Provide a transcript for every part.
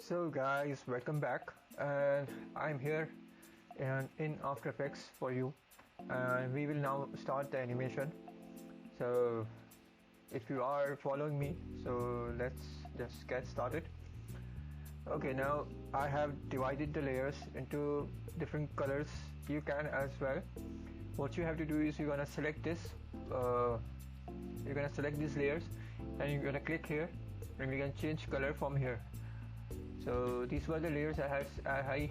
So guys, welcome back, and I'm here in After Effects for you, and we will now start the animation. So if you are following me, so let's just get started. Okay, now I have divided the layers into different colors. You can as well. What you have to do is you're gonna select this, you're gonna select these layers, and you're gonna click here, and you can change color from here. So these were the layers I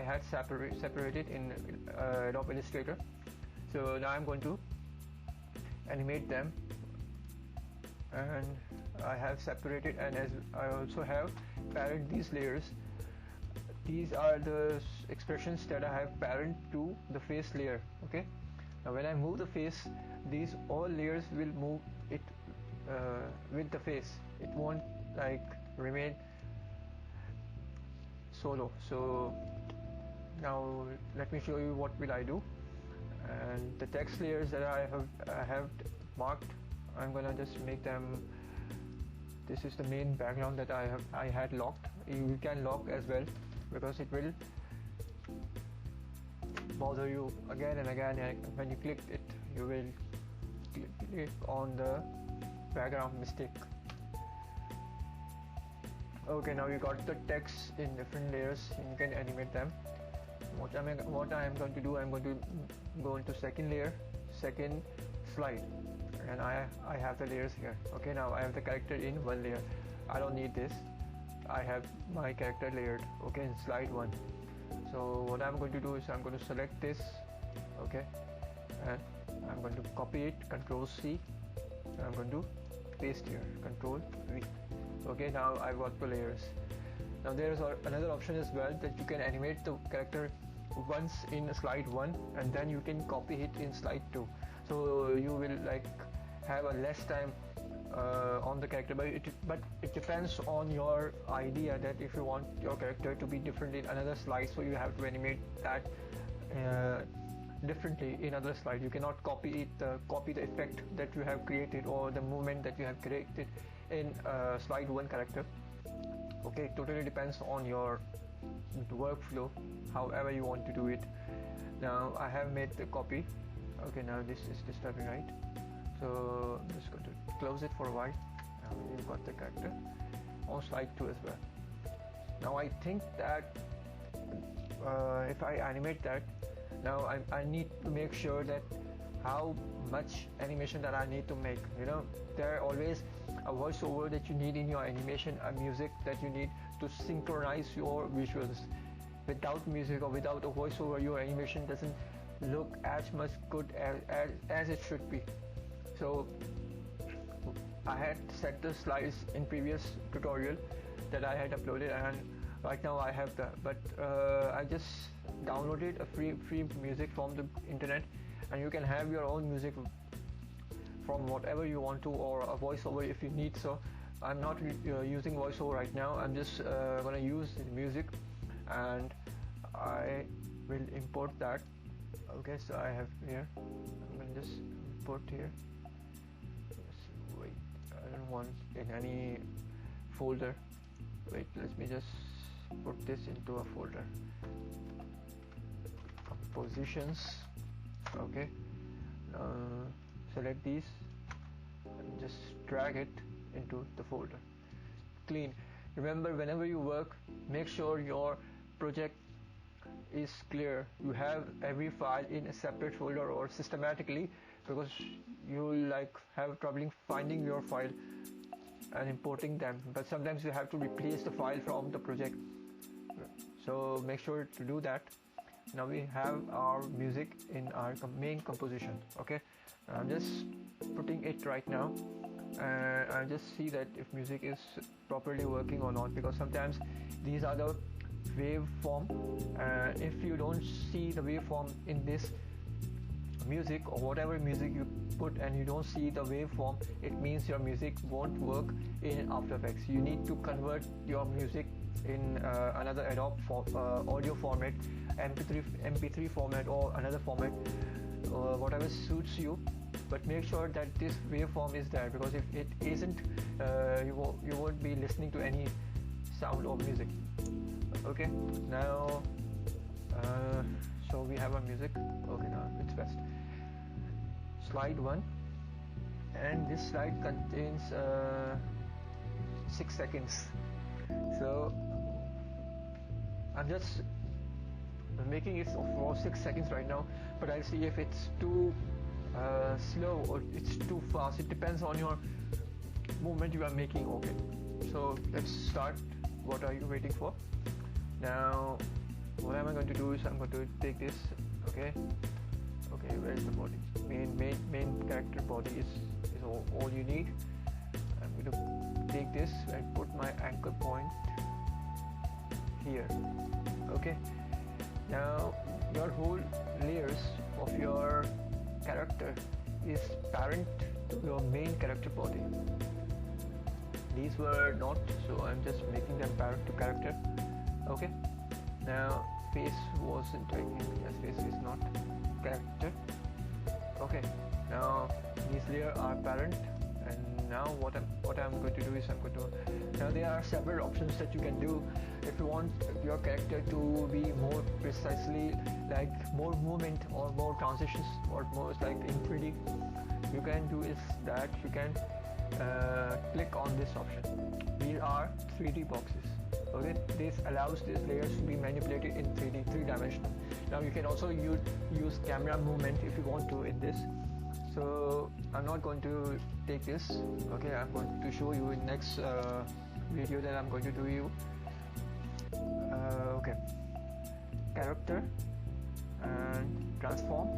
had separated in Adobe Illustrator. So now I'm going to animate them, and I have separated, and as I also have parent these layers. These are the expressions that I have parent to the face layer. Okay, now when I move the face, these all layers will move it with the face. It won't like remain solo. So now let me show you what will I do. And the text layers that I have marked, I'm gonna just make them. This is the main background that I had locked. You can lock as well, because it will bother you again and again, and when you click it you will click on the background mistake. Okay, now you got the text in different layers, and you can animate them. What I am going to do, I'm going to go into second layer, second slide, and I have the layers here. Okay, now I have the character in one layer. I don't need this. I have my character layered, okay, in slide 1. So what I'm going to do is I'm going to select this, okay, and I'm going to copy it, Control C, and I'm going to paste here, Control V. Okay, now I've got the layers. Now there is another option as well, that you can animate the character once in slide 1, and then you can copy it in slide 2. So you will like have a less time on the character, but it depends on your idea, that if you want your character to be different in another slide, so you have to animate that differently in other slide. You cannot copy the effect that you have created or the movement that you have created in slide 1 character. Okay, it totally depends on your workflow, however you want to do it. Now I have made the copy. Okay, now this is disturbing, right? So I'm just going to close it for a while. Now you've got the character on slide 2 as well. Now I think that if I animate that, now I need to make sure that how much animation that I need to make. You know, there are always a voiceover that you need in your animation, a music that you need to synchronize your visuals. Without music or without a voiceover, your animation doesn't look as much good as it should be. So I had set the slides in previous tutorial that I had uploaded, and right now I have that, but I just downloaded a free music from the internet, and you can have your own music from whatever you want to, or a voiceover if you need. So I'm not using voiceover right now. I'm just gonna use the music, and I will import that. Okay, so I have here, I'm gonna just import here. Wait, I don't want in any folder. Wait, let me just put this into a folder. Compositions. Okay, select these and just drag it into the folder. Clean. Remember, whenever you work, make sure your project is clear. You have every file in a separate folder or systematically, because you will like have trouble finding your file and importing them, but sometimes you have to replace the file from the project, so make sure to do that. Now we have our music in our main composition. Okay, I'm just putting it right now, and I just see that if music is properly working or not, because sometimes these are the waveform, and if you don't see the waveform in this music or whatever music you put, and you don't see the waveform, it means your music won't work in After Effects. You need to convert your music in another Adobe audio format, MP3 format, or another format, whatever suits you. But make sure that this waveform is there, because if it isn't, you won't be listening to any sound or music. Okay, now so we have our music. Okay, now it's best. Slide 1, and this slide contains 6 seconds. So I'm just making it for 6 seconds right now, but I'll see if it's too slow or it's too fast. It depends on your movement you are making. Okay, so let's start. What are you waiting for? Now what am I going to do is I'm going to take this. Okay, where's the body? Main character body is all you need. I'm going to take this and put my anchor point here. Okay, now your whole layers of your character is parent to your main character body. These were not, so I'm just making them parent to character. Okay, now face wasn't, I think, yes, face is not character. Okay, now these layers are parent, and now what I'm going to do is now there are several options that you can do. If you want your character to be more precisely, like more movement or more transitions or more like in 3D, you can do is that you can click on this option. These are 3D boxes. Okay, this allows these layers to be manipulated in 3D, 3-dimensional. Now you can also use camera movement if you want to in this. So I'm not going to take this. Okay, I'm going to show you in next video that I'm going to do you. Okay, character and transform,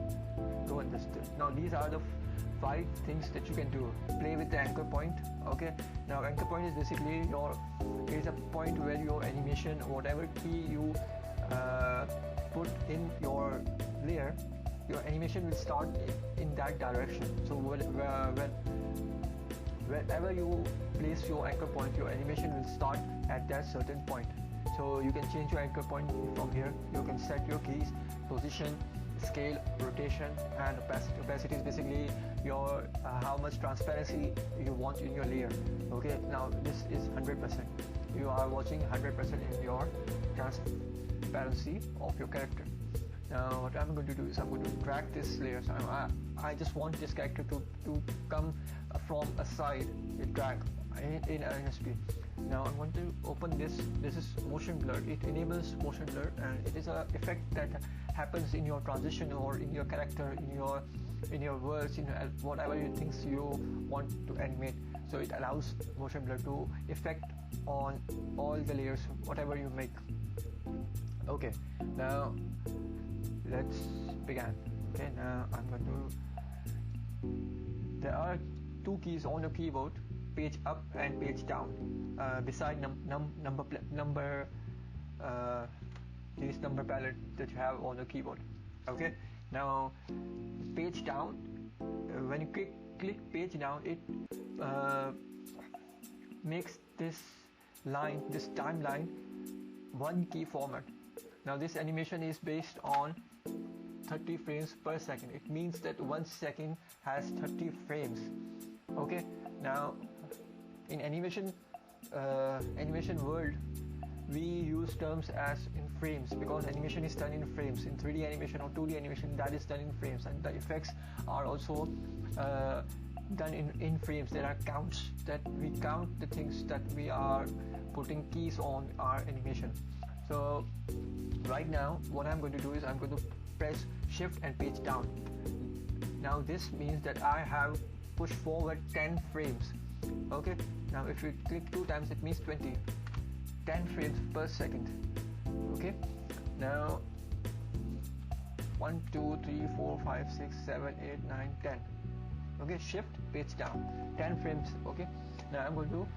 go in this. Now these are the 5 things that you can do. Play with the anchor point. Okay, now anchor point is basically it is a point where your animation, whatever key you put in your layer, your animation will start in that direction. So whenever you place your anchor point, your animation will start at that certain point. So you can change your anchor point from here. You can set your keys, position, scale, rotation, and opacity. Opacity is basically your how much transparency you want in your layer. Okay, now this is 100%. You are watching 100% in your transparency of your character. Now what I'm going to do is I'm going to drag this layer. So I just want this character to come from a side, drag in NSP. Now I'm going to open this. This is motion blur. It enables motion blur, and it is an effect that happens in your transition or in your character, in your words, in whatever things you want to animate. So it allows motion blur to effect on all the layers, whatever you make. Okay, now let's begin. Okay, now I'm going to. There are 2 keys on your keyboard: page up and page down. Beside this number palette that you have on the keyboard. Okay, now page down, when you click page down, it makes this timeline 1 key format. Now this animation is based on 30 frames per second. It means that 1 second has 30 frames. Okay, now in animation world, we use terms as in frames because animation is done in frames. In 3D animation or 2D animation, that is done in frames, and the effects are also done in frames. There are counts that we count the things that we are putting keys on our animation. So right now what I'm going to do is I'm going to press shift and page down. Now this means that I have pushed forward 10 frames. Okay, now if you click 2 times, it means 20. 10 frames per second. Okay, now 1 2 3 4 5 6 7 8 9 10. Okay, shift page down, 10 frames. Okay, now I'm going to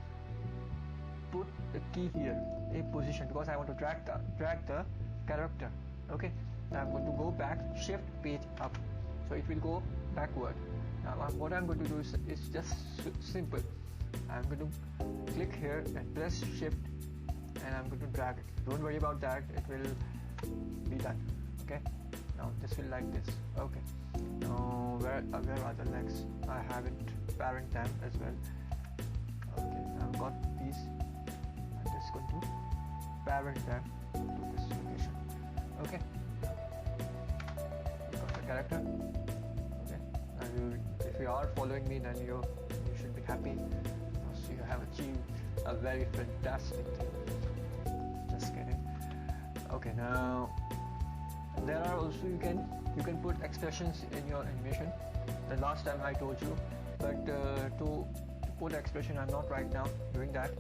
put the key here in position because I want to drag the character. Okay, now I'm going to go back, shift page up, so it will go backward. Now what I'm going to do is just simple. I'm going to click here and press shift, and I'm going to drag it. Don't worry about that, it will be done. Okay, now this will like this. Okay, now where are the legs? I haven't parent them as well. Okay, now I've got these. I'm just going to parent them. this location. Okay, you got the character. Okay, now if you are following me, then you should be happy because you have achieved a very fantastic thing. Just kidding. Okay, now there are also you can put expressions in your animation. The last time I told you, but to put expression, I'm not right now doing that.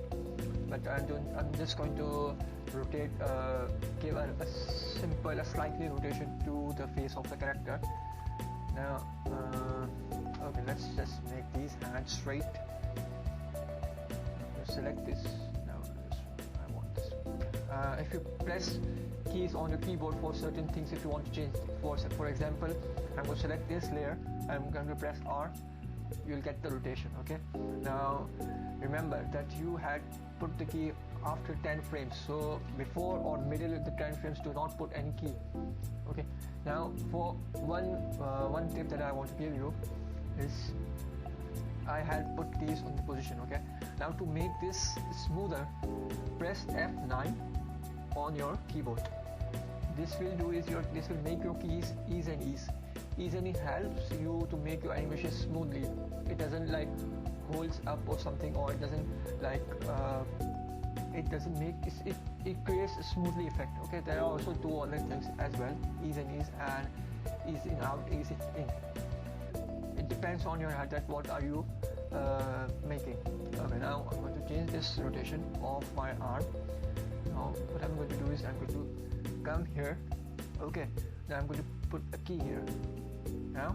But I'm just going to rotate, give a slightly rotation to the face of the character. Now, okay, let's just make these hands straight. Select this. Now, I want this. If you press keys on your keyboard for certain things, if you want to change, for example, I'm going to select this layer. I'm going to press R. You'll get the rotation. Okay. Now, remember that you had put the key after 10 frames. So before or middle of the 10 frames, do not put any key. Okay. Now, for one tip that I want to give you is I had put keys on the position. Okay. Now to make this smoother, press F9 on your keyboard. This will make your keys ease and ease. Ease and ease helps you to make your animation smoothly. It doesn't like holds up or something, or it doesn't like it creates a smoothly effect. Okay, there are also two other things as well: ease and ease and ease in out, ease in. It depends on your head that what are you making. Okay, now I'm going to change this rotation of my arm. Now what I'm going to do is I'm going to come here. Okay, now I'm going to put a key here. Now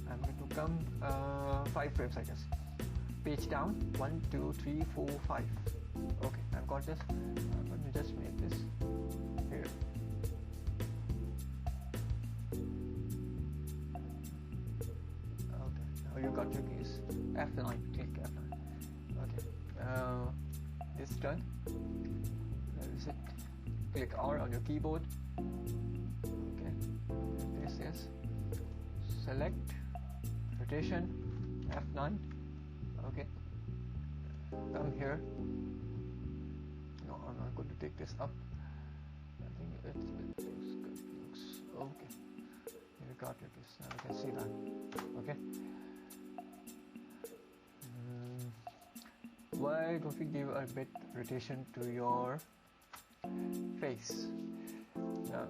I'm going to come 5 frames, I guess. Page down, 1, 2, 3, 4, 5. Okay, I've got this. I'm going to just make this here. Okay, now you got your keys. F9, click F9. Okay, this is done. Where is it? Click R on your keyboard. Okay, this is select rotation F9. Okay, come here. No, I'm not going to take this up. I think it looks good. Looks okay. You got your keys. Now you can see that. Okay. Why don't we give a bit rotation to your face? Now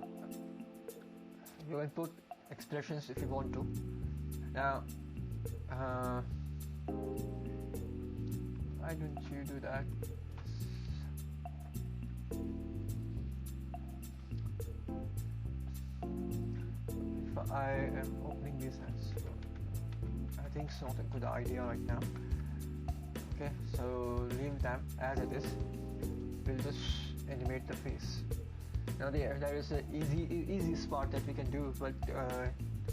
you can put expressions if you want to. Now why don't you do that? If I am opening these hands, I think it's not a good idea right now. Okay, so leave them as it is. We'll just animate the face. Now there is the easiest part that we can do, but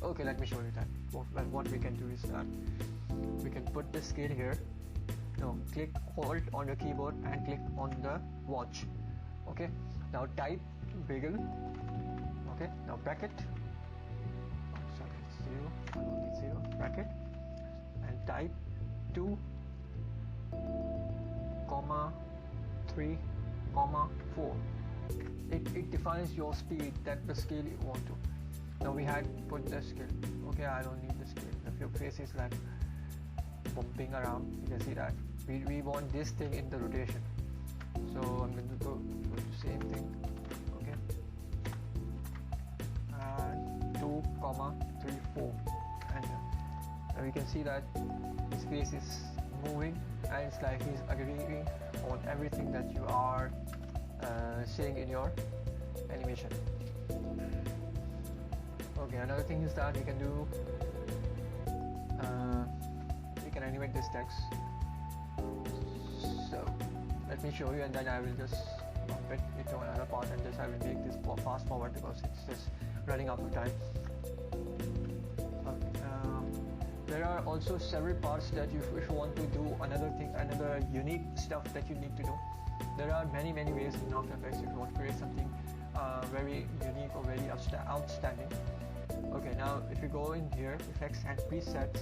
okay, let me show you that. What we can do is that we can put the scale here. No, click hold on your keyboard and click on the watch. Okay, now type wiggle. Okay, now bracket. Oh, sorry, it's 0. I don't need 0. Bracket and type 2, 3, 4. It defines your speed, that the scale you want to. Now we had put the scale. Okay, I don't need the scale. If your face is like bumping around, you can see that. We want this thing in the rotation. So I'm going to go to same thing. Okay. And 2, 3, 4. And now you can see that his face is moving, and it's like he's agreeing on everything that you are saying in your animation. Okay, another thing is that we can do we can animate this text. So let me show you, and then I will just bump it into another part, and just I will make this fast forward because it's just running out of time. There are also several parts that if you want to do another unique stuff that you need to do. There are many ways in After Effects if you want to create something very unique or very outstanding. Okay, now if you go in here, effects and presets,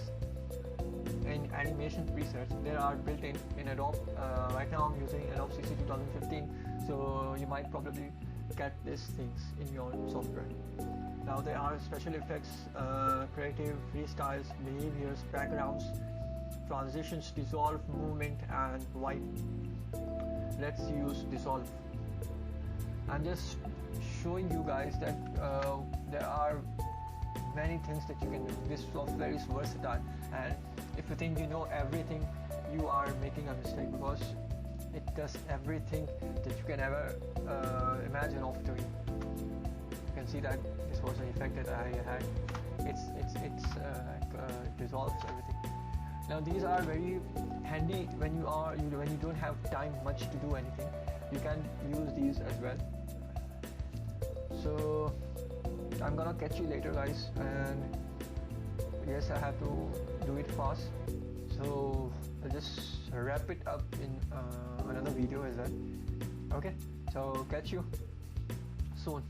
in animation presets, there are built in Adobe. Right now I'm using Adobe CC 2015, so you might probably get these things in your software. Now there are special effects, creative, freestyles, behaviors, backgrounds, transitions, dissolve, movement, and wipe. Let's use dissolve. I'm just showing you guys that there are many things that you can do. This software is versatile, and if you think you know everything, you are making a mistake, because it does everything that you can ever imagine of doing. You can see that this was an effect that I had. It dissolves everything. Now these are very handy when you don't have time much to do anything. You can use these as well. So I'm gonna catch you later, guys, and yes, I have to do it fast, so I'll just wrap it up in another video as well. Okay, so catch you soon.